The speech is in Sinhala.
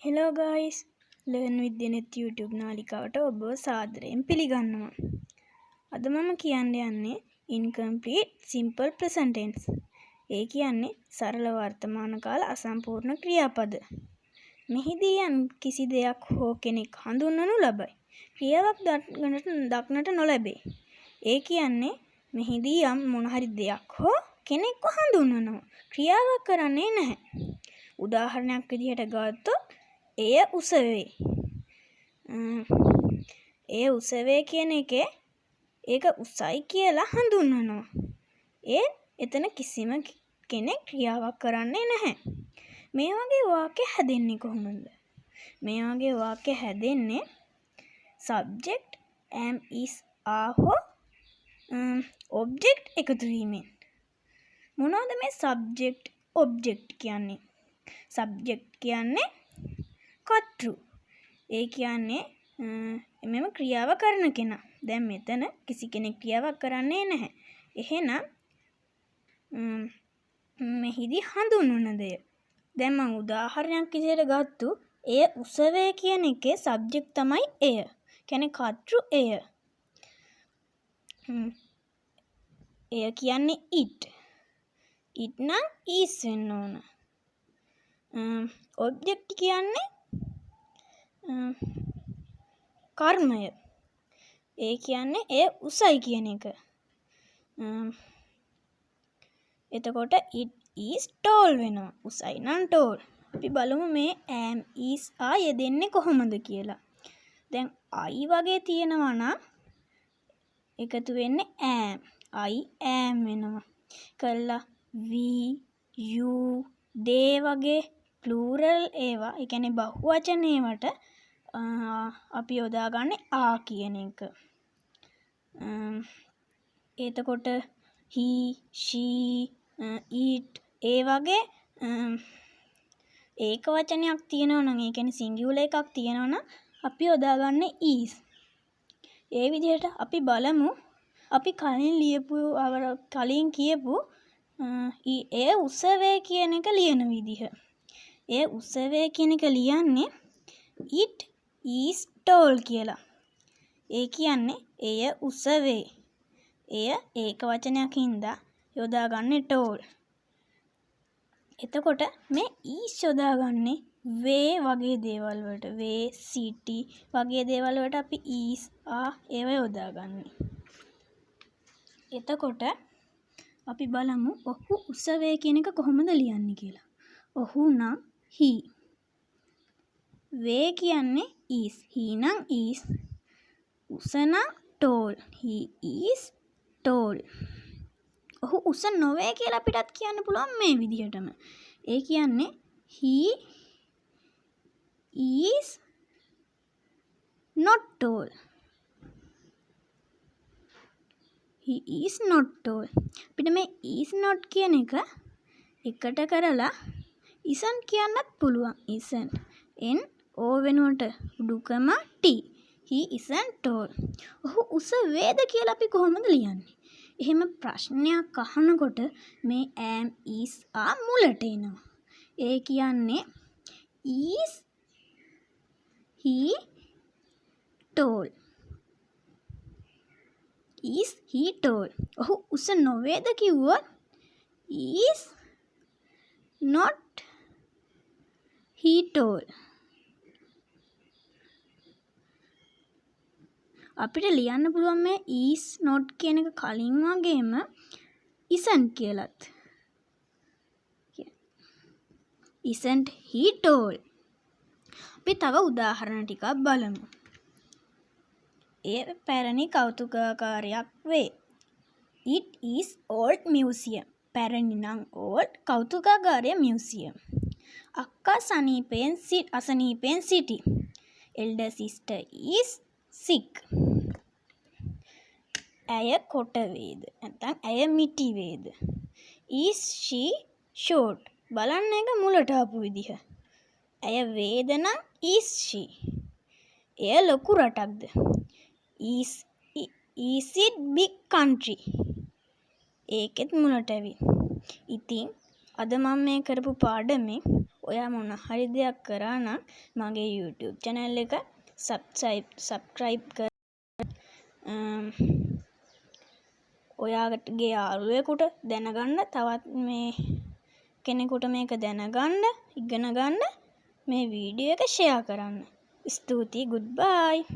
Hello guys, Learn with Janet YouTube නාලිකාවට ඔබව සාදරයෙන් පිළිගන්නවා. අද මම කියන්න යන්නේ incomplete simple present tense. ඒ කියන්නේ සරල වර්තමාන කාල අසම්පූර්ණ ක්‍රියාපද. මෙහිදී යම් කිසි දෙයක් හෝ කෙනෙක් හඳුන්වනු ලබයි. ක්‍රියාවක් දක්නට නොලැබේ. ඒ කියන්නේ මෙහිදී යම් මොන හරි දෙයක් හෝ කෙනෙක්ව හඳුන්වනවා. ක්‍රියාවක් කරන්නේ නැහැ. උදාහරණයක් විදිහට ගත්තොත් එය උසවේ. එය උසවේ කියන එකේ ඒක උසයි කියලා හඳුන්වනවා. එතන කිසිම කෙනෙක් ක්‍රියාවක් කරන්නේ නැහැ. මේ වගේ වාක්‍ය හැදෙන්නේ කොහොමද? මේ වගේ වාක්‍ය හැදෙන්නේ subject am is are හෝ object එකතු වීමෙන්. මොනවද මේ subject object කියන්නේ? subject කියන්නේ කර්තෘ. ඒ කියන්නේ මෙම ක්‍රියාව කරන කෙනා. දැන් මෙතන කිසි කෙනෙක් ක්‍රියාවක් කරන්නේ නැහැ. එහෙනම් මෙහිදී හඳුන්වන දෙය. දැන් මම උදාහරණයක් විදිහට ගත්තු එය උසවේ කියන එකේ සබ්ජෙක්ට් තමයි එය. කියන්නේ කර්තෘ එය. එය කියන්නේ it. it නම් is වෙන්න ඕන. object කියන්නේ කර්මය. ඒ කියන්නේ එය උසයි කියන එක. එතකොට it is tall වෙනවා. උසයි නම් tall. අපි බලමු මේ am is are යෙදෙන්නේ කොහොමද කියලා. දැන් I වගේ තියෙනවා නම් එකතු වෙන්නේ am. I am වෙනවා. කළා we you they වගේ plural ඒවා, ඒ කියන්නේ බහුවචන ඒවට අපි යොදාගන්නේ ආ කියන එක. එතකොට he, she, it ඒ වගේ ඒක වචනයක් තියෙනවා නම්, ඒ කියන්නේ සිංගියුලර් එකක් තියෙනවා නම් අපි යොදාගන්නේ is. ඒ විදිහට අපි බලමු අපි කලින් කියපු ඒ උසවේ කියන එක ලියන විදිහ. ඒ උසවේ කියන එක ලියන්නේ it is tall කියලා. ඒ කියන්නේ එය උසවේ. එය ඒක වචනයක් හින්දා යොදාගන්නේ tall. එතකොට මේ is යොදාගන්නේ way වගේ දේවල් වලට. way, city වගේ දේවල් වලට අපි is, are ඒව යොදාගන්නේ. එතකොට අපි බලමු ඔහු උසවේ කියන එක කොහොමද ලියන්නේ කියලා. ඔහු නම් he. way කියන්නේ is. he නම් is. උස නම් tall. he is tall. ඔහු උස නොවේ කියලා අපිටත් කියන්න පුළුවන් මේ විදිහටම. ඒ කියන්නේ he is not tall. he is not tall. අපිට මේ is not කියන එක එකට කරලා isn't කියන්නත් පුළුවන්. isn't n o වෙනුවට උඩුකම t. he isn't tall. ඔහු උස වේද කියලා අපි කොහොමද ලියන්නේ? එහෙම ප්‍රශ්නයක් අහනකොට මේ am is are මුලට එනවා. ඒ කියන්නේ is he tall. is he tall. ඔහු උස නොවේද කිව්වොත් is not he tall. අපිට ලියන්න පුළුවන් මේ is not කියන එක කලින් වගේම isn't කියලත්. isn't he tall. අපි තව උදාහරණ ටිකක් බලමු. ඒ පැරණි කෞතුකාගාරයක් වේ. it is old museum. පැරණි නම් old, කෞතුකාගාරය museum. අක්කා අසනීපෙන් සිටි. elder sister is sick. ඇය කොට වේද? නැත්නම් ඇය මිටි වේද? is she short. බලන්න එක මුලට ආපු විදිහ. ඇය වේද නම් is she. එය ලොකු රටක්ද? is it big country. ඒකෙත් මුලට ඇවිත්. ඉතින් අද මම මේ කරපු පාඩමේ ඔයා මොන හරි දෙයක් කරා නම් මගේ YouTube channel එක subscribe කර ඔයාගේ යාළුවෙකුට දැනගන්න තවත් මේ කෙනෙකුට මේක දැනගන්න ඉගෙන ගන්න මේ වීඩියෝ එක share කරන්න. ස්තුතියි goodbye.